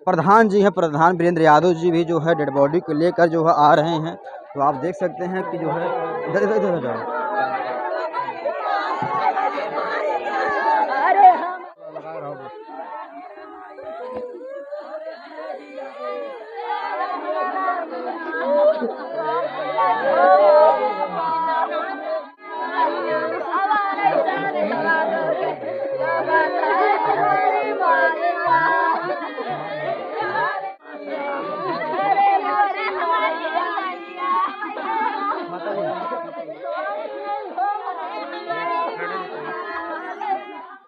प्रधान जी हैं, प्रधान वीरेंद्र यादव जी भी जो है डेड बॉडी को लेकर जो है आ रहे हैं। तो आप देख सकते हैं कि जो है इधर इधर इधर जाओ।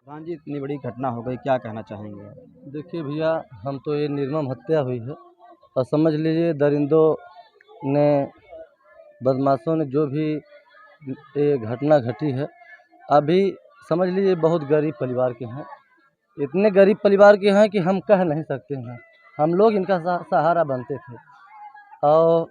प्रधान जी, इतनी बड़ी घटना हो गई, क्या कहना चाहेंगे? देखिए भैया, हम तो ये निर्मम हत्या हुई है और समझ लीजिए दरिंदों ने, बदमाशों ने जो भी ये घटना घटी है, अभी समझ लीजिए बहुत गरीब परिवार के हैं। इतने गरीब परिवार के हैं कि हम कह नहीं सकते हैं। हम लोग इनका सहारा बनते थे और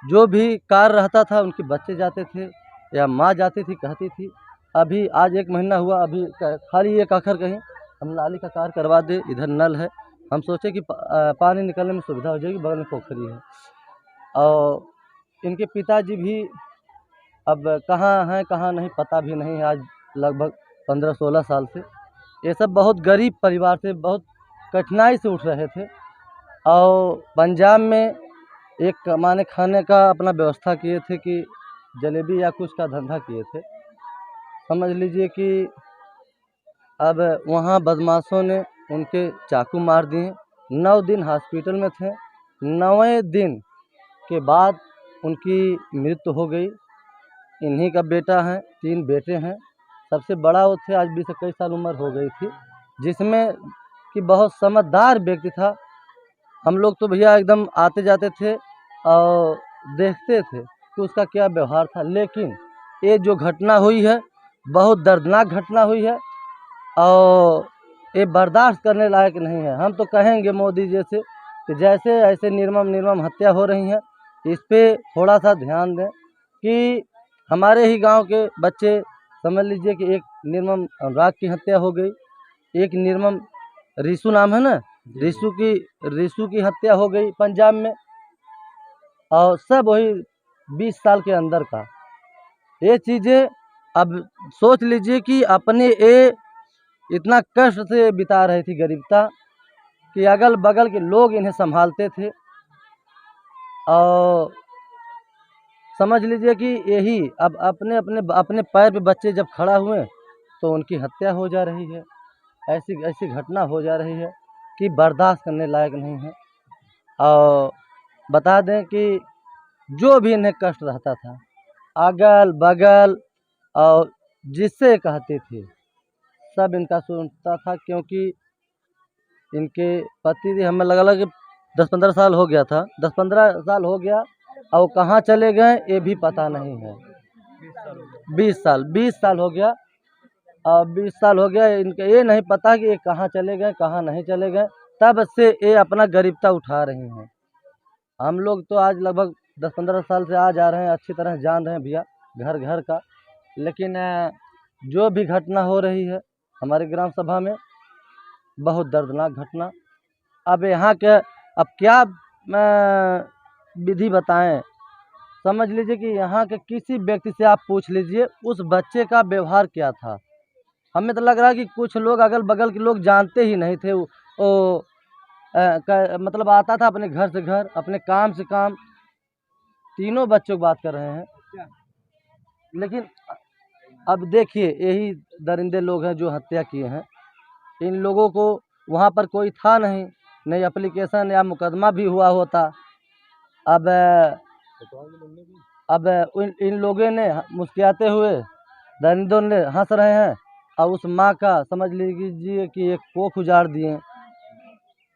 जो भी कार रहता था उनके बच्चे जाते थे या माँ जाती थी, कहती थी। अभी आज 1 महीना हुआ, अभी खाली एक आखिर कहीं हम नाली का कार करवा दे, इधर नल है, हम सोचे कि पानी निकलने में सुविधा हो जाएगी, बगल में पोखरी है। और इनके पिताजी भी अब कहाँ हैं कहाँ नहीं पता भी नहीं है, आज लगभग 15-16 साल से। ये सब बहुत गरीब परिवार से बहुत कठिनाई से उठ रहे थे और पंजाब में एक कमाने खाने का अपना व्यवस्था किए थे कि जलेबी या कुछ का धंधा किए थे। समझ लीजिए कि अब वहाँ बदमाशों ने उनके चाकू मार दिए। 9 दिन हॉस्पिटल में थे। 9वें दिन के बाद उनकी मृत्यु हो गई। इन्हीं का बेटा है, 3 बेटे हैं। सबसे बड़ा वो थे, आज 20-21 साल उम्र हो गई थी, जिसमें कि बहुत समझदार व्यक्ति था। हम लोग तो भैया एकदम आते जाते थे और देखते थे कि उसका क्या व्यवहार था। लेकिन ये जो घटना हुई है बहुत दर्दनाक घटना हुई है और ये बर्दाश्त करने लायक नहीं है। हम तो कहेंगे मोदी जी से कि जैसे ऐसे निर्मम हत्या हो रही हैं, इस पे थोड़ा सा ध्यान दें कि हमारे ही गांव के बच्चे, समझ लीजिए कि एक निर्मम अनुराग की हत्या हो गई, एक निर्मम रिशु नाम है ना, रिशु की हत्या हो गई पंजाब में, और सब वही 20 साल के अंदर का। ये चीज़ें अब सोच लीजिए कि अपने ये इतना कष्ट से बिता रही थी गरीबता, कि अगल बगल के लोग इन्हें संभालते थे और समझ लीजिए कि यही अब अपने अपने अपने पैर पे बच्चे जब खड़ा हुए तो उनकी हत्या हो जा रही है। ऐसी ऐसी घटना हो जा रही है कि बर्दाश्त करने लायक नहीं है। और बता दें कि जो भी इन्हें कष्ट रहता था, अगल बगल और जिससे कहते थे, सब इनका सुनता था, क्योंकि इनके पति जी, हमें लगा कि 10-15 साल हो गया था, 10-15 साल हो गया और कहाँ चले गए ये भी पता नहीं है। 20 साल हो गया और 20 साल हो गया इनके ये नहीं पता कि ये कहाँ चले गए कहाँ नहीं चले गए। तब से ये अपना गरीबता उठा रही हैं। हम लोग तो आज लगभग 10-15 साल से आ जा रहे हैं, अच्छी तरह जान रहे हैं भैया घर घर का। लेकिन जो भी घटना हो रही है हमारे ग्राम सभा में, बहुत दर्दनाक घटना। अब यहाँ के अब क्या विधि बताएं। समझ लीजिए कि यहाँ के किसी व्यक्ति से आप पूछ लीजिए उस बच्चे का व्यवहार क्या था। हमें तो लग रहा है कि कुछ लोग अगल बगल के लोग जानते ही नहीं थे। वो मतलब आता था अपने घर से घर, अपने काम से काम। तीनों बच्चों की बात कर रहे हैं। लेकिन अब देखिए यही दरिंदे लोग हैं जो हत्या किए हैं। इन लोगों को वहाँ पर कोई था नहीं, नहीं एप्लीकेशन या मुकदमा भी हुआ होता। अब इन लोगों ने मुस्कुराते हुए दरिंदों ने हंस रहे हैं और उस माँ का समझ लीजिए कि एक कोख उजाड़ दिए।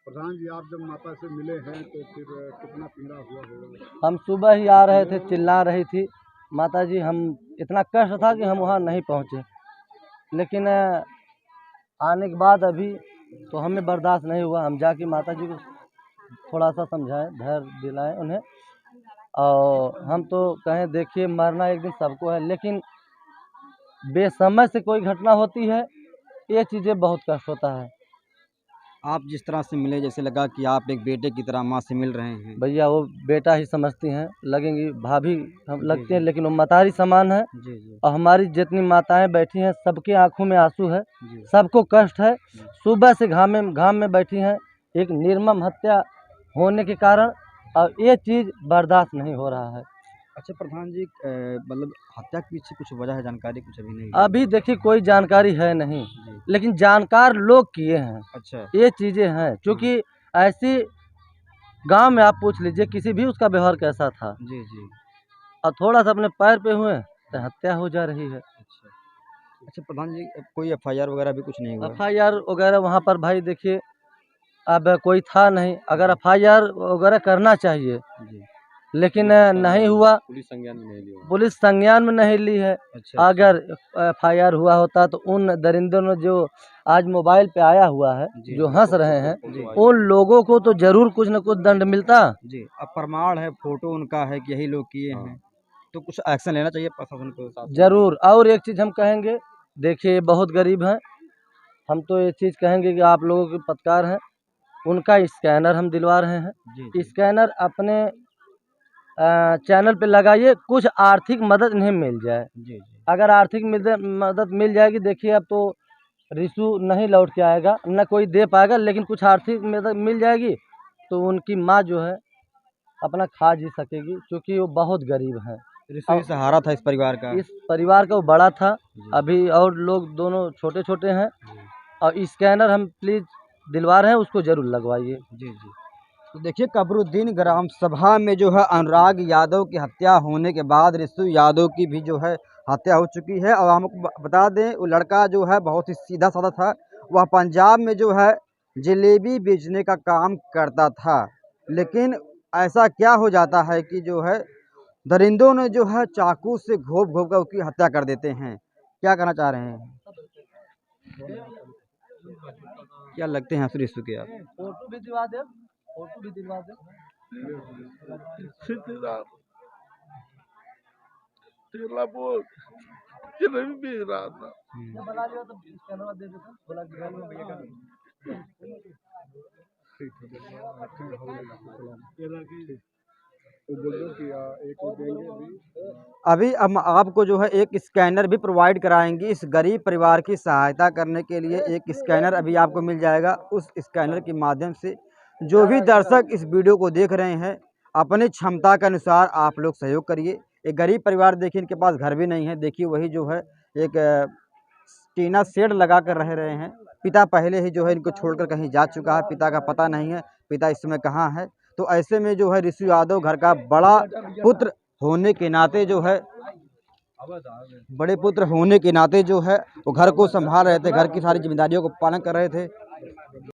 प्रधान जी, आप जब माता से मिले हैं तो फिर कितना पीड़ा हुआ होगा? हम सुबह ही आ रहे थे, चिल्ला रही थी माता जी। हम इतना कष्ट था कि हम वहाँ नहीं पहुँचे। लेकिन आने के बाद अभी तो हमें बर्दाश्त नहीं हुआ। हम जाके माता जी को थोड़ा सा समझाएं, धैर्य दिलाएं उन्हें। और हम तो कहें देखिए मरना एक दिन सबको है, लेकिन बेसमझ से कोई घटना होती है, ये चीज़ें बहुत कष्ट होता है। आप जिस तरह से मिले जैसे लगा कि आप एक बेटे की तरह माँ से मिल रहे हैं। भैया वो बेटा ही समझती हैं, लगेंगी भाभी हम जी, लगती हैं, जी। लेकिन वो मतारी समान है। जी, जी। और हमारी जितनी माताएं बैठी हैं सबकी आंखों में आंसू है, जी। सबको कष्ट है। जी। सुबह से घाम में बैठी हैं, एक निर्मम हत्या होने के कारण, और ये चीज़ बर्दाश्त नहीं हो रहा है। अच्छा प्रधान जी, मतलब हत्या के पीछे कुछ वजह है, जानकारी कुछ अभी नहीं है? अभी देखिए कोई जानकारी है नहीं, जी। लेकिन जानकार लोग किए हैं, अच्छा। ये चीज़ें हैं। क्योंकि ऐसी गांव में आप पूछ लीजिए किसी भी उसका व्यवहार कैसा था, जी, जी। और थोड़ा सा अपने पैर पे हुए तो हत्या हो जा रही है। अच्छा। अच्छा प्रधान जी, कोई एफआईआर वगैरह भी कुछ नहीं हुआ? एफआईआर वगैरह वहाँ पर भाई देखिए अब कोई था नहीं, अगर एफआईआर वगैरह करना चाहिए, जी। लेकिन नहीं हुआ। पुलिस संज्ञान में नहीं ली है। अच्छा। अगर एफआईआर हुआ होता तो उन दरिंदों ने जो आज मोबाइल पे आया हुआ है, जी, जो जी। हंस रहे हैं, जी। उन लोगों को तो जरूर कुछ न कुछ दंड मिलता। जी, अब प्रमाण है, फोटो उनका है कि यही लोग किए हैं, तो कुछ एक्शन लेना चाहिए प्रशासन को। जरूर। और एक चीज़ हम कहेंगे, देखिए बहुत गरीब हैं, हम तो ये चीज़ कहेंगे कि आप लोगों के पत्रकार हैं, उनका स्कैनर हम दिलवा रहे हैं। जी, जी। स्कैनर अपने चैनल पे लगाइए, कुछ आर्थिक मदद इन्हें मिल जाए। जी, जी। अगर आर्थिक मदद मिल जाएगी, देखिए अब तो रिशु नहीं लौट के आएगा, न कोई दे पाएगा, लेकिन कुछ आर्थिक मदद मिल जाएगी तो उनकी माँ जो है अपना खा जी सकेगी, क्योंकि वो बहुत गरीब हैं। रिश्ते ही सहारा था इस परिवार का। इस परिवार का वो बड़ा था, जी। अभी और लोग दोनों छोटे छोटे हैं। जी। और स्कैनर हम प्लीज़ दिलवा रहे हैं, उसको ज़रूर लगवाइए। जी, जी। तो देखिए कबरुद्दीन ग्राम सभा में जो है अनुराग यादव की हत्या होने के बाद रिशु यादव की भी जो है हत्या हो चुकी है। और हमको बता दें, वो लड़का जो है बहुत ही सीधा साधा था। वह पंजाब में जो है जलेबी बेचने का काम करता था, लेकिन ऐसा क्या हो जाता है कि जो है दरिंदों ने जो है चाकू से घोप घोप कर उसकी हत्या कर देते हैं। क्या कहना चाह रहे हैं, क्या लगते हैं रिशु के आप? फोटो भी दिलवा दे, फोटो भी दिलवा दे। बना लिया तो स्कैनर दे देता, बोला अभी हम आपको जो है एक स्कैनर भी प्रोवाइड कराएंगे। इस गरीब परिवार की सहायता करने के लिए एक स्कैनर अभी आपको मिल जाएगा। उस स्कैनर के माध्यम से जो भी दर्शक इस वीडियो को देख रहे हैं, अपनी क्षमता के अनुसार आप लोग सहयोग करिए। एक गरीब परिवार, देखिए इनके पास घर भी नहीं है, देखिए वही जो है एक टीना शेड लगा कर रह रहे हैं। पिता पहले ही जो है इनको छोड़कर कहीं जा चुका है, पिता का पता नहीं है पिता इस समय कहाँ है। तो ऐसे में जो है रिशु यादव घर का बड़ा पुत्र होने के नाते जो है, बड़े पुत्र होने के नाते जो है वो घर को संभाल रहे थे, घर की सारी जिम्मेदारियों को पालन कर रहे थे।